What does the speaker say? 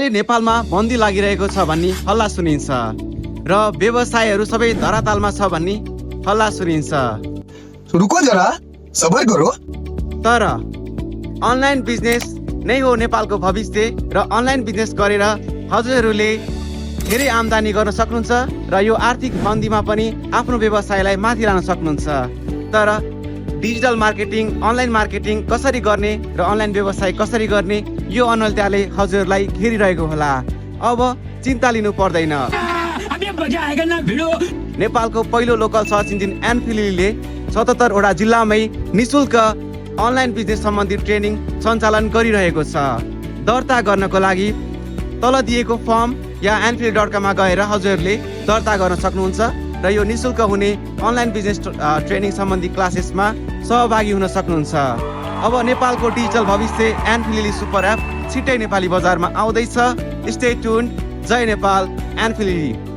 नेपालमा बन्दी लागिरहेको छ भन्ने हल्ला सुनिन्छ र व्यवसायहरू सबै धरातालमा छ भन्ने हल्ला सुनिन्छ। रुको जरा, सबर करो। तर अनलाइन बिजनेस नै हो नेपालको भविष्य र अनलाइन बिजनेस गरेर हजुरहरूले धेरै आम्दानी गर्न सक्नुहुन्छ र यो आर्थिक मन्दीमा पनि आफ्नो व्यवसायलाई माथि लान सक्नुहुन्छ। तर डिजिटल मार्केटिङ, अनलाइन मार्केटिङ कसरी गर्ने र अनलाइन व्यवसाय कसरी गर्ने यो अनलताले हजुरलाई घेरिरहेको होला। अब चिन्ता लिनु पर्दैन। नेपालको पहिलो लोकल सर्च इन्जिन एनफिलीले 77 वटा जिल्लामै निशुल्क अनलाइन बिजनेस सम्बन्धी ट्रेनिङ सञ्चालन गरिरहेको छ। दर्ता गर्नको लागि तल दिएको फर्म या anfili.com मा गएर हजुरहरूले दर्ता गर्न सक्नुहुन्छ र यो निशुल्क हुने अनलाइन बिजनेस ट्रेनिङ सम्बन्धी क्लासेसमा सहभागी हुन सक्नुहुन्छ। अब नेपालको डिजिटल भविष्य एनफिली सुपर एप छिट्टै नेपाली बजारमा आउँदैछ। Stay tuned. जय नेपाल, एनफिली।